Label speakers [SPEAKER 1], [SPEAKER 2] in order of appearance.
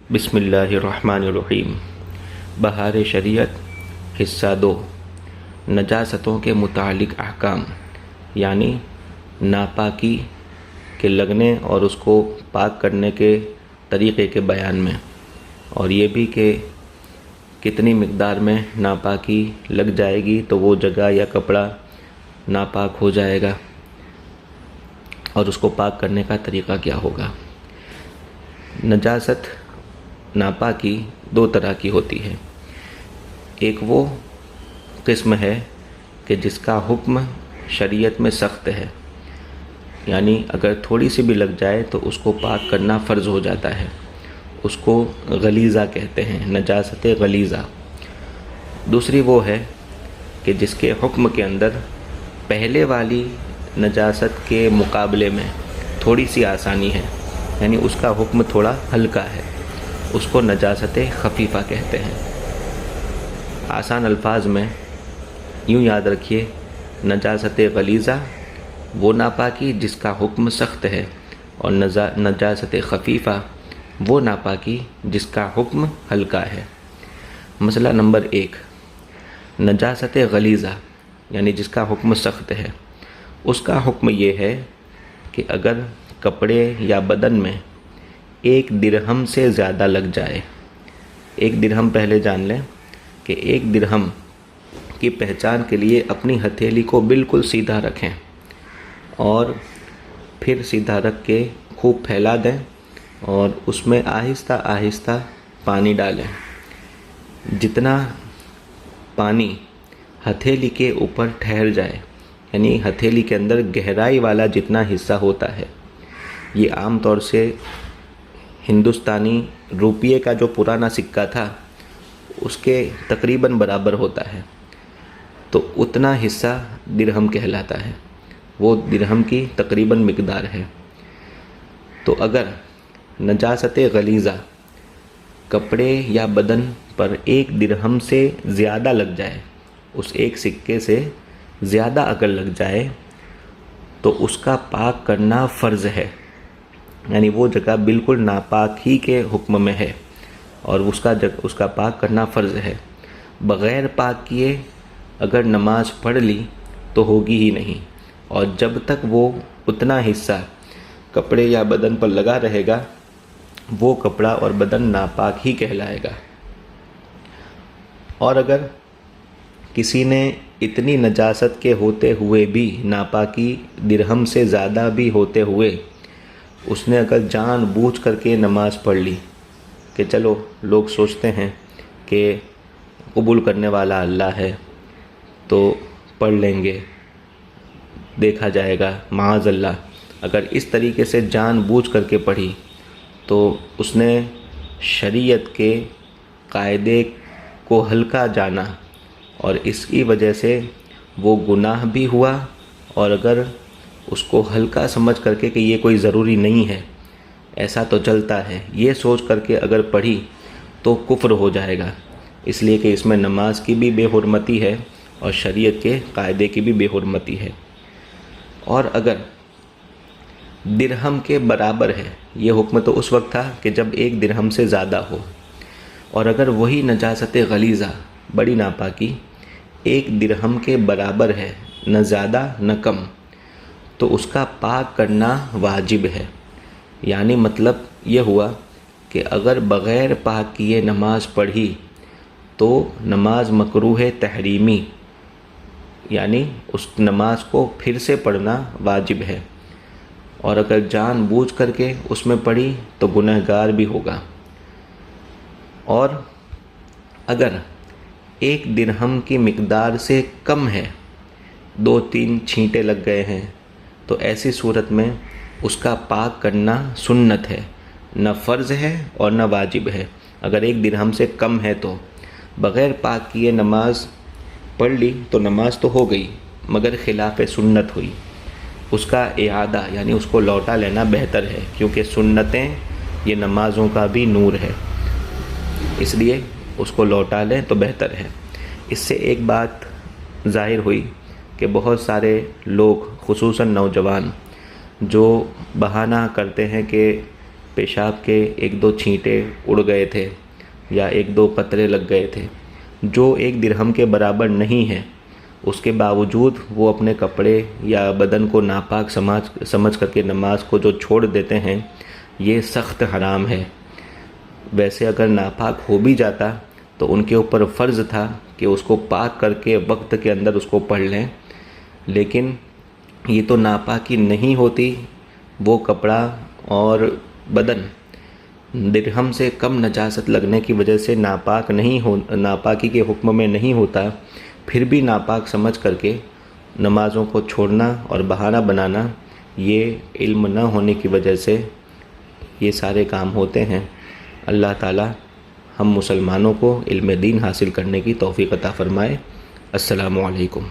[SPEAKER 1] بسم اللہ الرحمن الرحیم۔ بہار شریعت حصہ 2، نجاستوں کے متعلق احکام، یعنی ناپاکی کے لگنے اور اس کو پاک کرنے کے طریقے کے بیان میں، اور یہ بھی کہ کتنی مقدار میں ناپاکی لگ جائے گی تو وہ جگہ یا کپڑا ناپاک ہو جائے گا، اور اس کو پاک کرنے کا طریقہ کیا ہوگا۔ نجاست ناپاکی دو طرح کی ہوتی ہے۔ ایک وہ قسم ہے کہ جس کا حکم شریعت میں سخت ہے، یعنی اگر تھوڑی سی بھی لگ جائے تو اس کو پاک کرنا فرض ہو جاتا ہے، اس کو غلیظہ کہتے ہیں، نجاست غلیظہ۔ دوسری وہ ہے کہ جس کے حکم کے اندر پہلے والی نجاست کے مقابلے میں تھوڑی سی آسانی ہے، یعنی اس کا حکم تھوڑا ہلکا ہے، اس کو نجاست خفیفہ کہتے ہیں۔ آسان الفاظ میں یوں یاد رکھیے، نجاست غلیظہ وہ ناپاکی جس کا حکم سخت ہے، اور نجاست خفیفہ وہ ناپاکی جس کا حکم ہلکا ہے۔ مسئلہ نمبر 1، نجاست غلیظہ یعنی جس کا حکم سخت ہے، اس کا حکم یہ ہے کہ اگر کپڑے یا بدن میں 1 درہم سے زیادہ لگ جائے، 1 درہم پہلے جان لیں کہ 1 درہم کی پہچان کے لیے اپنی ہتھیلی کو بالکل سیدھا رکھیں اور پھر سیدھا رکھ کے خوب پھیلا دیں اور اس میں آہستہ آہستہ پانی ڈالیں۔ جتنا پانی ہتھیلی کے اوپر ٹھہر جائے، یعنی ہتھیلی کے اندر گہرائی والا جتنا حصہ ہوتا ہے، یہ عام طور سے ہندوستانی روپیے کا جو پرانا سکہ تھا اس کے تقریباً برابر ہوتا ہے، تو اتنا حصہ درہم کہلاتا ہے، وہ درہم کی تقریباً مقدار ہے۔ تو اگر نجاست غلیظہ کپڑے یا بدن پر 1 درہم سے زیادہ لگ جائے، اس ایک سکے سے زیادہ اگر لگ جائے تو اس کا پاک کرنا فرض ہے، یعنی وہ جگہ بالکل ناپاک ہی کے حکم میں ہے اور اس کا پاک کرنا فرض ہے۔ بغیر پاک کیے اگر نماز پڑھ لی تو ہوگی ہی نہیں، اور جب تک وہ اتنا حصہ کپڑے یا بدن پر لگا رہے گا وہ کپڑا اور بدن ناپاک ہی کہلائے گا۔ اور اگر کسی نے اتنی نجاست کے ہوتے ہوئے بھی، ناپاکی درہم سے زیادہ بھی ہوتے ہوئے، اس نے اگر جان بوجھ کر کے نماز پڑھ لی کہ چلو لوگ سوچتے ہیں کہ قبول کرنے والا اللہ ہے تو پڑھ لیں گے، دیکھا جائے گا، معاذ اللہ، اگر اس طریقے سے جان بوجھ کر کے پڑھی تو اس نے شریعت کے قاعدے کو ہلکا جانا، اور اس کی وجہ سے وہ گناہ بھی ہوا، اور اگر اس کو ہلکا سمجھ کر کے کہ یہ کوئی ضروری نہیں ہے، ایسا تو چلتا ہے، یہ سوچ کر کے اگر پڑھی تو کفر ہو جائے گا، اس لیے کہ اس میں نماز کی بھی بے حرمتی ہے اور شریعت کے قاعدے کی بھی بے حرمتی ہے۔ اور اگر درہم کے برابر ہے، یہ حکم تو اس وقت تھا کہ جب 1 درہم سے زیادہ ہو، اور اگر وہی نجاست غلیظہ بڑی ناپاکی 1 درہم کے برابر ہے، نہ زیادہ نہ کم، تو اس کا پاک کرنا واجب ہے۔ یعنی مطلب یہ ہوا کہ اگر بغیر پاک کیے نماز پڑھی تو نماز مکروہ تحریمی، یعنی اس نماز کو پھر سے پڑھنا واجب ہے، اور اگر جان بوجھ کر کے اس میں پڑھی تو گنہگار بھی ہوگا۔ اور اگر 1 درہم کی مقدار سے کم ہے، 2-3 چھینٹے لگ گئے ہیں، تو ایسی صورت میں اس کا پاک کرنا سنت ہے، نہ فرض ہے اور نہ واجب ہے۔ اگر 1 درہم سے کم ہے تو بغیر پاک کیے نماز پڑھ لی تو نماز تو ہو گئی مگر خلاف سنت ہوئی، اس کا اعادہ یعنی اس کو لوٹا لینا بہتر ہے، کیونکہ سنتیں یہ نمازوں کا بھی نور ہے، اس لیے اس کو لوٹا لیں تو بہتر ہے۔ اس سے ایک بات ظاہر ہوئی کہ بہت سارے لوگ، خصوصاً نوجوان، جو بہانہ کرتے ہیں کہ پیشاب کے 1-2 چھینٹے اڑ گئے تھے یا 1-2 قطرے لگ گئے تھے، جو 1 درہم کے برابر نہیں ہے، اس کے باوجود وہ اپنے کپڑے یا بدن کو ناپاک سمجھ کر کے نماز کو جو چھوڑ دیتے ہیں، یہ سخت حرام ہے۔ ویسے اگر ناپاک ہو بھی جاتا تو ان کے اوپر فرض تھا کہ اس کو پاک کر کے وقت کے اندر اس کو پڑھ لیں، لیکن یہ تو ناپاکی نہیں ہوتی، وہ کپڑا اور بدن درہم سے کم نجاست لگنے کی وجہ سے ناپاکی کے حکم میں نہیں ہوتا، پھر بھی ناپاک سمجھ کر کے نمازوں کو چھوڑنا اور بہانہ بنانا، یہ علم نہ ہونے کی وجہ سے یہ سارے کام ہوتے ہیں۔ اللہ تعالی ہم مسلمانوں کو علم دین حاصل کرنے کی توفیق عطا فرمائے۔ السلام علیکم۔